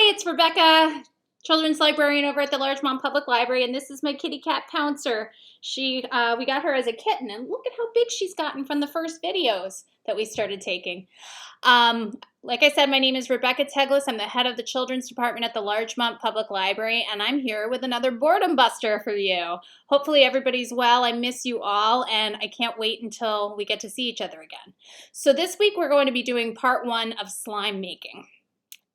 Hi, it's Rebecca, children's librarian over at the Larchmont Public Library, and this is my kitty cat Pouncer. We got her as a kitten, and look at how big she's gotten from the first videos that we started taking. Like I said, my name is Rebecca Teglas. I'm the head of the children's department at the Larchmont Public Library, and I'm here with another Boredom Buster for you. Hopefully everybody's well. I miss you all, and I can't wait until we get to see each other again. So this week we're going to be doing part 1 of slime making.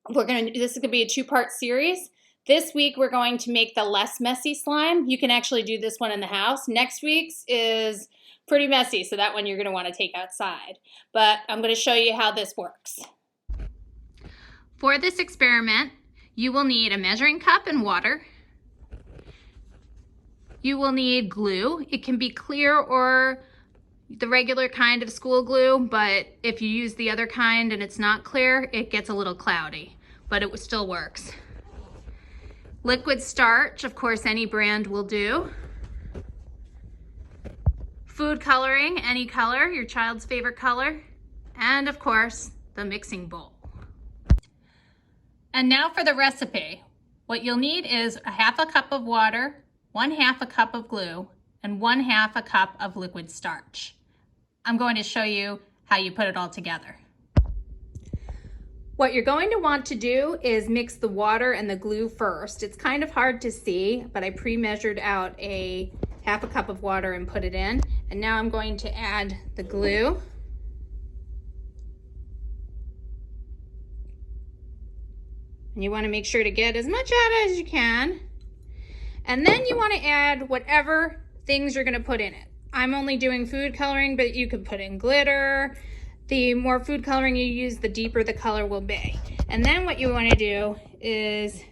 This is going to be a 2-part series. This week we're going to make the less messy slime. You can actually do this one in the house. Next week's is pretty messy, so that one you're going to want to take outside. But I'm going to show you how this works. For this experiment, you will need a measuring cup and water. You will need glue. It can be clear or the regular kind of school glue, but if you use the other kind and it's not clear, it gets a little cloudy, but it still works. Liquid starch, of course, any brand will do. Food coloring, any color, your child's favorite color. And of course, the mixing bowl. And now for the recipe. What you'll need is 1/2 cup of water, 1/2 cup of glue, and 1/2 cup of liquid starch. I'm going to show you how you put it all together. What you're going to want to do is mix the water and the glue first. It's kind of hard to see, but I pre-measured out 1/2 cup of water and put it in. And now I'm going to add the glue. And you want to make sure to get as much out as you can. And then you want to add whatever things you're going to put in it. I'm only doing food coloring, but you could put in glitter. The more food coloring you use, the deeper the color will be. And then what you want to do is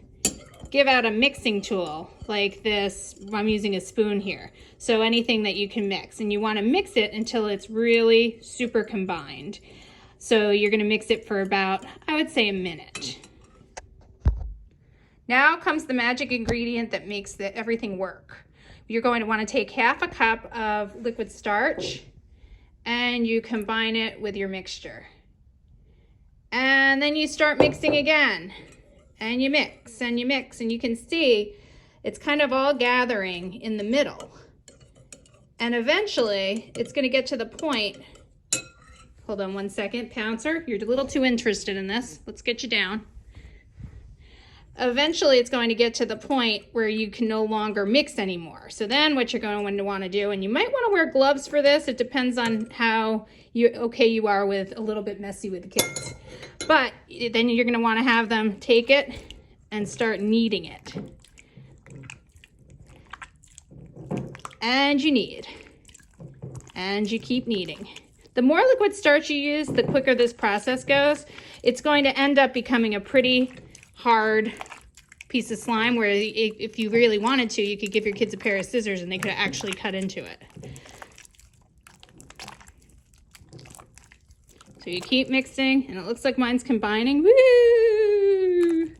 give out a mixing tool like this. I'm using a spoon here. So anything that you can mix. And you want to mix it until it's really super combined. So you're going to mix it for about, I would say, a minute. Now comes the magic ingredient that makes everything work. You're going to want to take 1/2 cup of liquid starch and you combine it with your mixture. And then you start mixing again. And you mix and you mix, and you can see it's kind of all gathering in the middle. And eventually it's going to get to the point, hold on one second, Pouncer, you're a little too interested in this. Let's get you down. Eventually it's going to get to the point where you can no longer mix anymore. So then what you're going to want to do, and you might want to wear gloves for this, it depends on how okay you are with a little bit messy with the kids. But then you're going to want to have them take it and start kneading it. And you knead. And you keep kneading. The more liquid starch you use, the quicker this process goes. It's going to end up becoming a pretty hard piece of slime where if you really wanted to, you could give your kids a pair of scissors and they could actually cut into it. So you keep mixing, and it looks like mine's combining. Woo!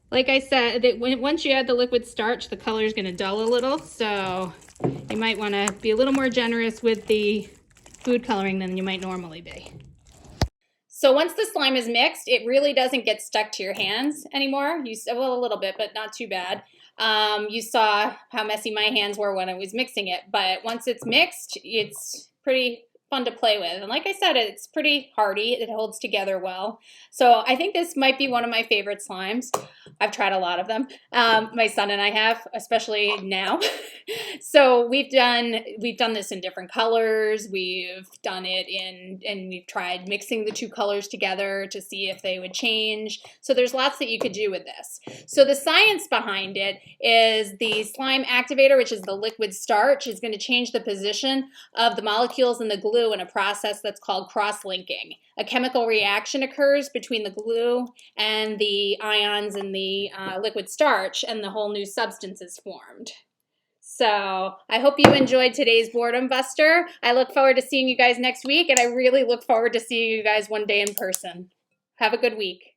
Like I said, once you add the liquid starch, the color is going to dull a little, so you might want to be a little more generous with the food coloring than you might normally be. So once the slime is mixed, it really doesn't get stuck to your hands anymore. Well, a little bit, but not too bad. You saw how messy my hands were when I was mixing it, but once it's mixed, it's pretty fun to play with. And like I said, it's pretty hardy. It holds together well. So I think this might be one of my favorite slimes. I've tried a lot of them. My son and I have, especially now. So we've done this in different colors. We've done it and we've tried mixing the 2 colors together to see if they would change. So there's lots that you could do with this. So the science behind it is the slime activator, which is the liquid starch, is going to change the position of the molecules in the glue in a process that's called cross-linking. A chemical reaction occurs between the glue and the ions in the liquid starch, and the whole new substance is formed. So I hope you enjoyed today's Boredom Buster. I look forward to seeing you guys next week, and I really look forward to seeing you guys one day in person. Have a good week.